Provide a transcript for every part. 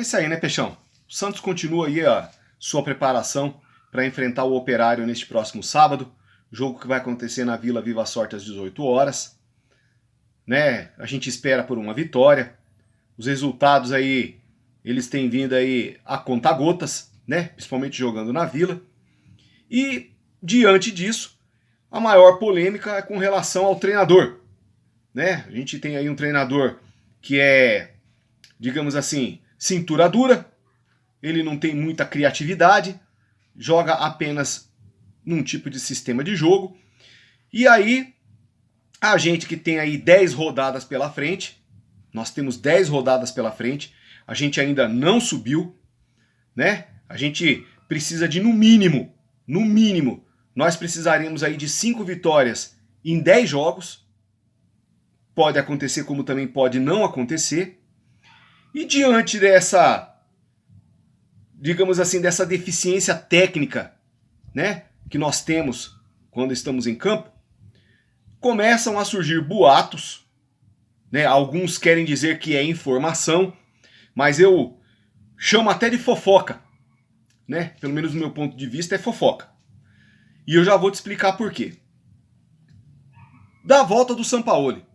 isso aí, né, Peixão? O Santos continua aí a sua preparação para enfrentar o Operário neste próximo sábado. Jogo que vai acontecer na Vila Viva Sorte às 18 horas. Né? A gente espera por uma vitória. Os resultados aí, eles têm vindo aí a conta-gotas, né? Principalmente jogando na Vila. E, diante disso, a maior polêmica é com relação ao treinador. Né? A gente tem aí um treinador que é, digamos assim, cintura dura. Ele não tem muita criatividade, joga apenas num tipo de sistema de jogo. E aí, a gente que tem aí 10 rodadas pela frente, nós temos 10 rodadas pela frente, a gente ainda não subiu, né? A gente precisa de, no mínimo, nós precisaríamos aí de 5 vitórias em 10 jogos. Pode acontecer como também pode não acontecer. E diante dessa, digamos assim, dessa deficiência técnica, né, que nós temos quando estamos em campo, começam a surgir boatos, né? Alguns querem dizer que é informação, mas eu chamo até de fofoca, né? Pelo menos do meu ponto de vista é fofoca. E eu já vou te explicar por quê. Da volta do Sampaoli,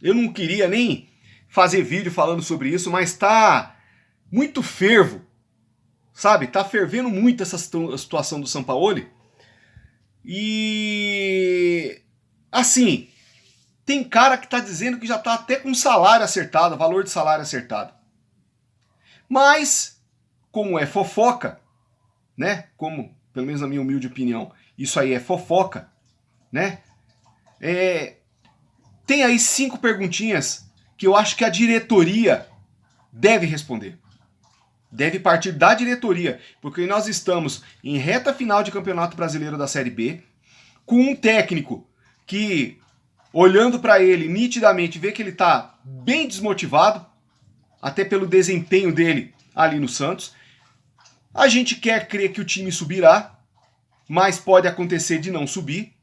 eu não queria nem fazer vídeo falando sobre isso, mas tá muito fervo, sabe? Tá fervendo muito essa situação do Sampaoli. E assim, tem cara que tá dizendo que já tá até com salário acertado, valor de salário acertado. Mas, como é fofoca, né? Como, pelo menos na minha humilde opinião, isso aí é fofoca, né? Tem aí 5 perguntinhas que eu acho que a diretoria deve responder. Deve partir da diretoria, porque nós estamos em reta final de Campeonato Brasileiro da Série B, com um técnico que, olhando para ele nitidamente, vê que ele está bem desmotivado, até pelo desempenho dele ali no Santos. A gente quer crer que o time subirá, mas pode acontecer de não subir,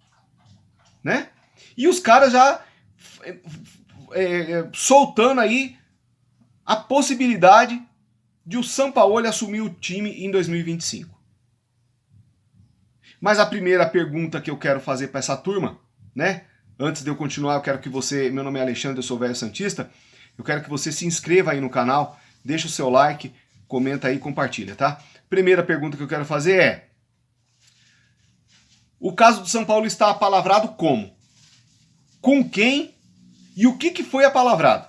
né? E os caras já soltando aí a possibilidade de o Sampaoli assumir o time em 2025. Mas a primeira pergunta que eu quero fazer para essa turma, né? Antes de eu continuar, eu quero que você... Meu nome é Alexandre, eu sou velho santista. Eu quero que você se inscreva aí no canal, deixa o seu like, comenta aí e compartilha, tá? Primeira pergunta que eu quero fazer é: o caso do São Paulo está apalavrado como? Com quem? E o que foi apalavrado?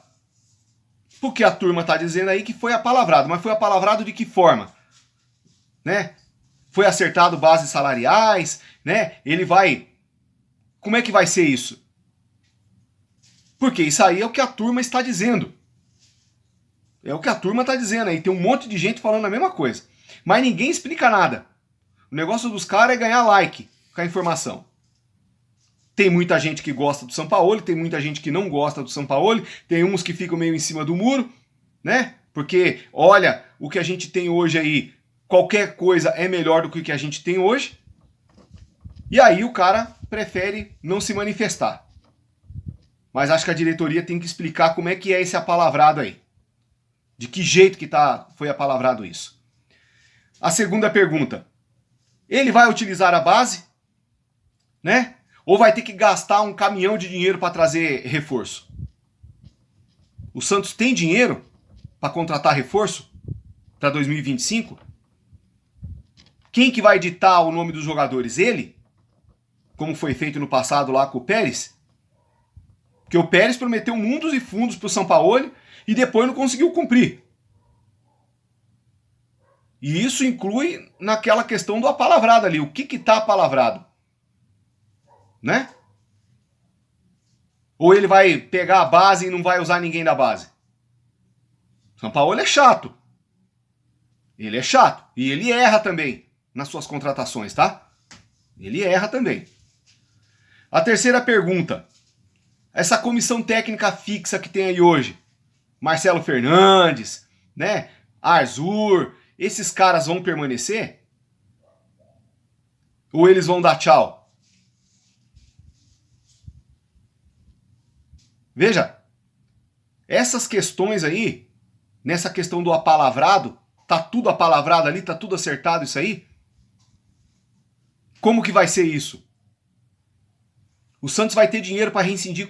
Porque a turma está dizendo aí que foi apalavrado, mas foi apalavrado de que forma? Né? Foi acertado bases salariais, né? Ele vai... Como é que vai ser isso? Porque isso aí é o que a turma está dizendo. É o que a turma está dizendo aí. Tem um monte de gente falando a mesma coisa. Mas ninguém explica nada. O negócio dos caras é ganhar like com a informação. Tem muita gente que gosta do Sampaoli, tem muita gente que não gosta do Sampaoli, tem uns que ficam meio em cima do muro, né? Porque, olha, o que a gente tem hoje aí, qualquer coisa é melhor do que o que a gente tem hoje. E aí o cara prefere não se manifestar. Mas acho que a diretoria tem que explicar como é que é esse apalavrado aí. De que jeito que foi apalavrado isso. A segunda pergunta: ele vai utilizar a base? Né? Ou vai ter que gastar um caminhão de dinheiro para trazer reforço? O Santos tem dinheiro para contratar reforço para 2025? Quem que vai ditar o nome dos jogadores? Ele? Como foi feito no passado lá com o Pérez? Porque o Pérez prometeu mundos e fundos para o Sampaoli e depois não conseguiu cumprir. E isso inclui naquela questão do apalavrado ali. O que está apalavrado? Né? Ou ele vai pegar a base e não vai usar ninguém da base? Sampaoli é chato. Ele é chato. E ele erra também nas suas contratações, tá? Ele erra também. A terceira pergunta: essa comissão técnica fixa que tem aí hoje, Marcelo Fernandes, né? Arzur, esses caras vão permanecer? Ou eles vão dar tchau? Veja, essas questões aí, nessa questão do apalavrado, Tá tudo apalavrado ali, tá tudo acertado isso aí? Como que vai ser isso? O Santos vai ter dinheiro para rescindir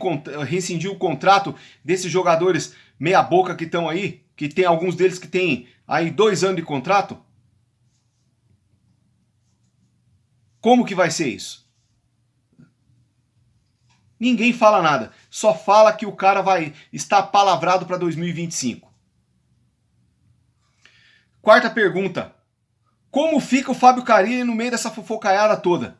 o contrato desses jogadores meia boca que estão aí? Que tem alguns deles que tem aí 2 anos de contrato? Como que vai ser isso? Ninguém fala nada. Só fala que o cara vai estar palavrado para 2025. Quarta pergunta. Como fica o Fábio Carille no meio dessa fofocaiada toda?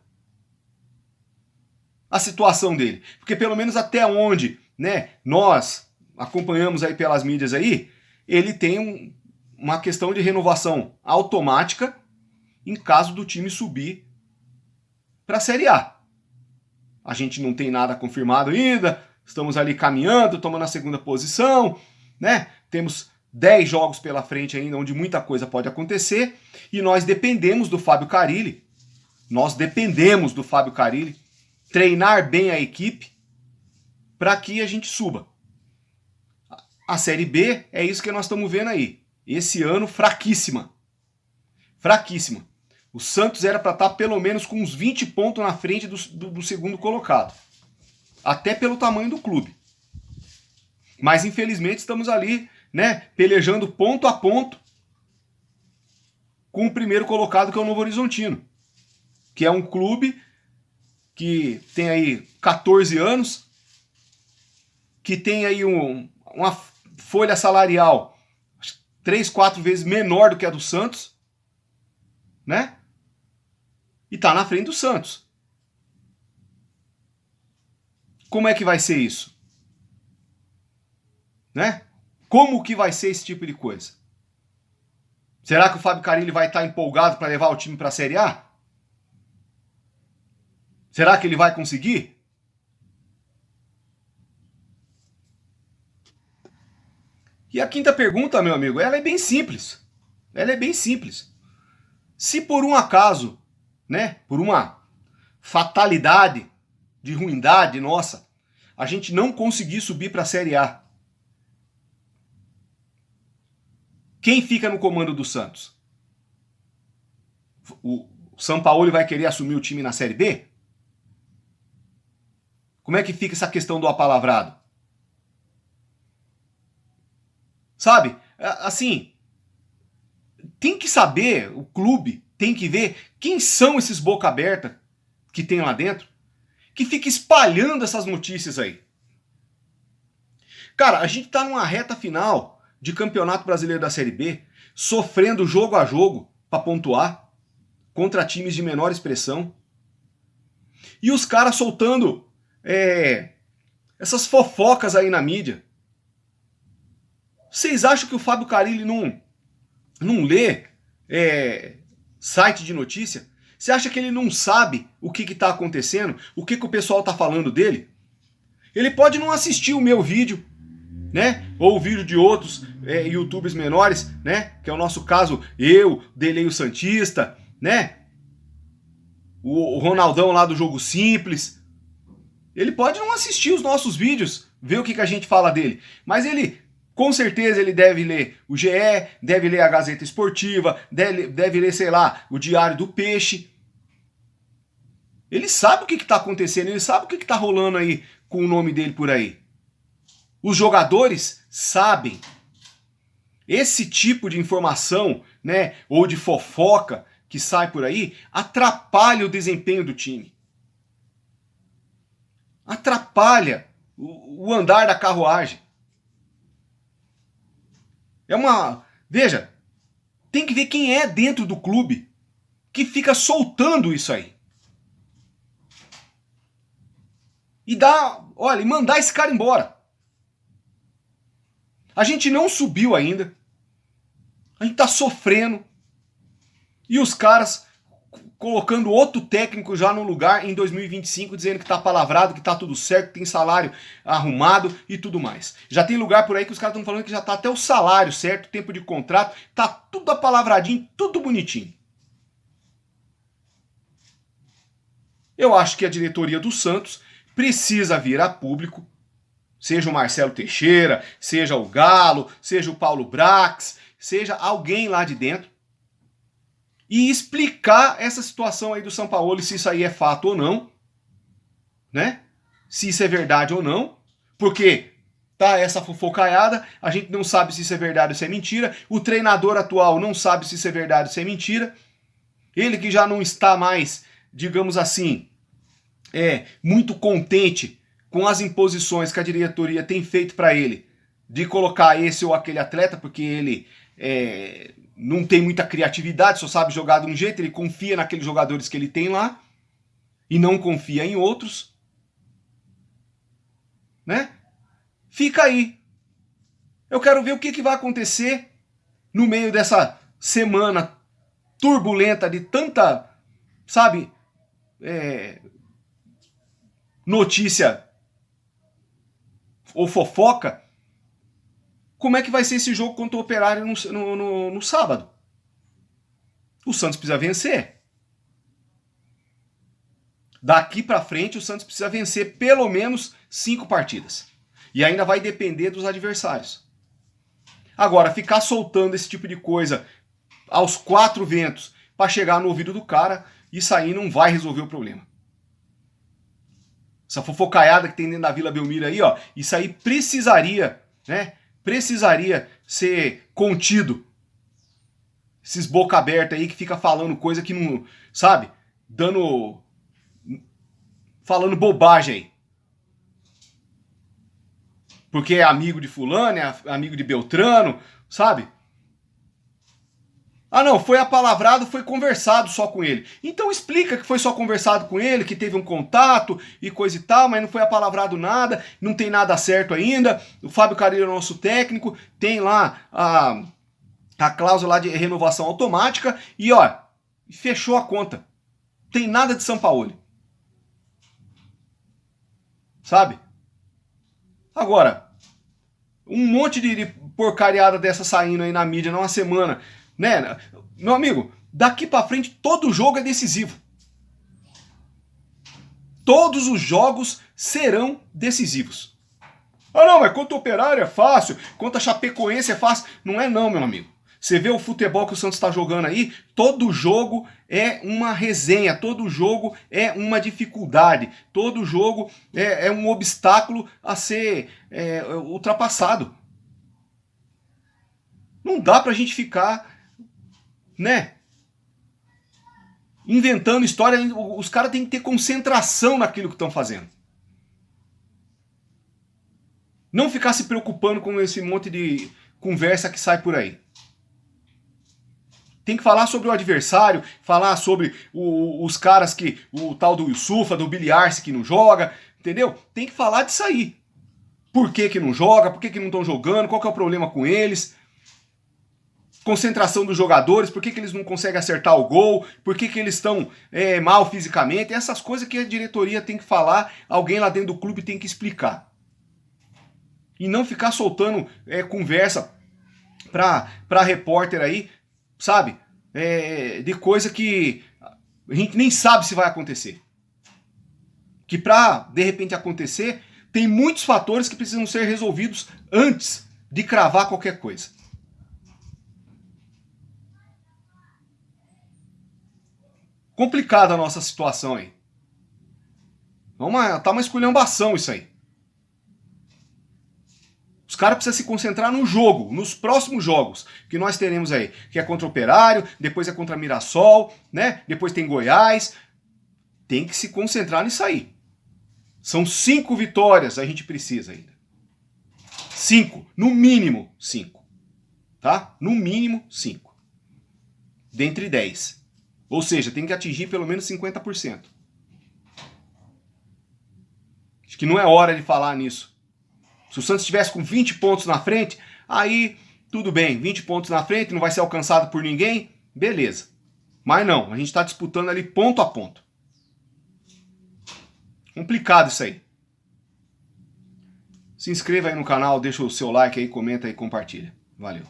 A situação dele. Porque pelo menos até onde, né, nós acompanhamos aí pelas mídias aí, ele tem uma questão de renovação automática em caso do time subir para a Série A. A gente não tem nada confirmado ainda, estamos ali caminhando, tomando a segunda posição, né? Temos 10 jogos pela frente ainda, onde muita coisa pode acontecer, e nós dependemos do Fábio Carille, treinar bem a equipe para que a gente suba. A Série B é isso que nós estamos vendo aí. Esse ano, fraquíssima. Fraquíssima. O Santos era para estar pelo menos com uns 20 pontos na frente do segundo colocado. Até pelo tamanho do clube. Mas infelizmente estamos ali, né, pelejando ponto a ponto com o primeiro colocado, que é o Novo Horizontino. Que é um clube que tem aí 14 anos, que tem aí uma folha salarial 3, 4 vezes menor do que a do Santos, né? E tá na frente do Santos. Como é que vai ser isso? Né? Como que vai ser esse tipo de coisa? Será que o Fábio Carille vai estar empolgado para levar o time para a Série A? Será que ele vai conseguir? E a quinta pergunta, meu amigo, ela é bem simples. Ela é bem simples. Se por um acaso, né, por uma fatalidade de ruindade nossa, a gente não conseguir subir para a Série A, quem fica no comando do Santos? O Sampaoli vai querer assumir o time na Série B? Como é que fica essa questão do apalavrado? Sabe? Assim, tem que saber, o clube tem que ver quem são esses boca aberta que tem lá dentro, que fica espalhando essas notícias aí. Cara, a gente tá numa reta final de Campeonato Brasileiro da Série B, sofrendo jogo a jogo para pontuar contra times de menor expressão. E os caras soltando essas fofocas aí na mídia. Vocês acham que o Fábio Carille não lê site de notícia? Você acha que ele não sabe o que está acontecendo? O que o pessoal está falando dele? Ele pode não assistir o meu vídeo, né? Ou o vídeo de outros youtubers menores, né? Que é o nosso caso, eu, Delei o Santista, né? O Ronaldão lá do Jogo Simples. Ele pode não assistir os nossos vídeos, ver o que a gente fala dele. Mas ele, com certeza, ele deve ler o GE, deve ler a Gazeta Esportiva, deve ler, sei lá, o Diário do Peixe. Ele sabe o que está acontecendo, ele sabe o que está rolando aí com o nome dele por aí. Os jogadores sabem. Esse tipo de informação, né, ou de fofoca que sai por aí, atrapalha o desempenho do time. Atrapalha o andar da carruagem. Veja, tem que ver quem é dentro do clube que fica soltando isso aí. E mandar esse cara embora. A gente não subiu ainda. A gente tá sofrendo. E os caras colocando outro técnico já no lugar em 2025, dizendo que tá palavrado, que tá tudo certo, que tem salário arrumado e tudo mais. Já tem lugar por aí que os caras estão falando que já tá até o salário certo, tempo de contrato, tá tudo apalavradinho, tudo bonitinho. Eu acho que a diretoria do Santos precisa vir a público, seja o Marcelo Teixeira, seja o Galo, seja o Paulo Brax, seja alguém lá de dentro, e explicar essa situação aí do Sampaoli, se isso aí é fato ou não, né? Se isso é verdade ou não, porque tá essa fofocaiada, a gente não sabe se isso é verdade ou se é mentira, o treinador atual não sabe se isso é verdade ou se é mentira, ele que já não está mais, digamos assim, muito contente com as imposições que a diretoria tem feito para ele, de colocar esse ou aquele atleta, porque ele não tem muita criatividade, só sabe jogar de um jeito, ele confia naqueles jogadores que ele tem lá, e não confia em outros, né? Fica aí. Eu quero ver o que vai acontecer no meio dessa semana turbulenta de tanta, sabe, notícia ou fofoca. Como é que vai ser esse jogo contra o Operário no sábado? O Santos precisa vencer. Daqui para frente, o Santos precisa vencer pelo menos 5 partidas. E ainda vai depender dos adversários. Agora, ficar soltando esse tipo de coisa aos 4 ventos para chegar no ouvido do cara, isso aí não vai resolver o problema. Essa fofocaiada que tem dentro da Vila Belmiro aí, ó, isso aí precisaria, né? Precisaria ser contido. Esses boca aberta aí que fica falando coisa que não, sabe? Falando bobagem aí. Porque é amigo de fulano, é amigo de Beltrano, sabe? Ah não, foi apalavrado, foi conversado só com ele. Então explica que foi só conversado com ele, que teve um contato e coisa e tal, mas não foi apalavrado nada, não tem nada certo ainda. O Fábio Carille é o nosso técnico, tem lá a cláusula lá de renovação automática e ó, fechou a conta. Tem nada de Sampaoli. Sabe? Agora, um monte de porcariada dessa saindo aí na mídia numa semana, né? Meu amigo, daqui pra frente todo jogo é decisivo. Todos os jogos serão decisivos. Ah não, mas contra o Operário é fácil, contra a Chapecoense é fácil. Não é não, meu amigo. Você vê o futebol que o Santos está jogando aí, todo jogo é uma resenha, todo jogo é uma dificuldade, todo jogo é um obstáculo a ser ultrapassado. Não dá pra gente ficar, né, inventando história. Os caras têm que ter concentração naquilo que estão fazendo. Não ficar se preocupando com esse monte de conversa que sai por aí. Tem que falar sobre o adversário, falar sobre os caras que... O tal do Yusufa, do Billy Arce que não joga, entendeu? Tem que falar disso aí. Por que não joga, por que não estão jogando, qual que é o problema com eles. Concentração dos jogadores, por que eles não conseguem acertar o gol, por que eles estão mal fisicamente. Essas coisas que a diretoria tem que falar, alguém lá dentro do clube tem que explicar. E não ficar soltando conversa pra repórter aí, sabe? De coisa que a gente nem sabe se vai acontecer. Que pra, de repente, acontecer, tem muitos fatores que precisam ser resolvidos antes de cravar qualquer coisa. Complicada a nossa situação aí. Tá uma esculhambação isso aí. Os caras precisam se concentrar no jogo, nos próximos jogos que nós teremos aí. Que é contra o Operário, depois é contra Mirassol, né? Depois tem Goiás. Tem que se concentrar nisso aí. São 5 vitórias a gente precisa ainda. 5, no mínimo 5. Tá? No mínimo 5. Dentre 10. Ou seja, tem que atingir pelo menos 50%. Acho que não é hora de falar nisso. Se o Santos estivesse com 20 pontos na frente, aí tudo bem, 20 pontos na frente, não vai ser alcançado por ninguém, beleza. Mas não, a gente está disputando ali ponto a ponto. Complicado isso aí. Se inscreva aí no canal, deixa o seu like aí, comenta aí, compartilha. Valeu.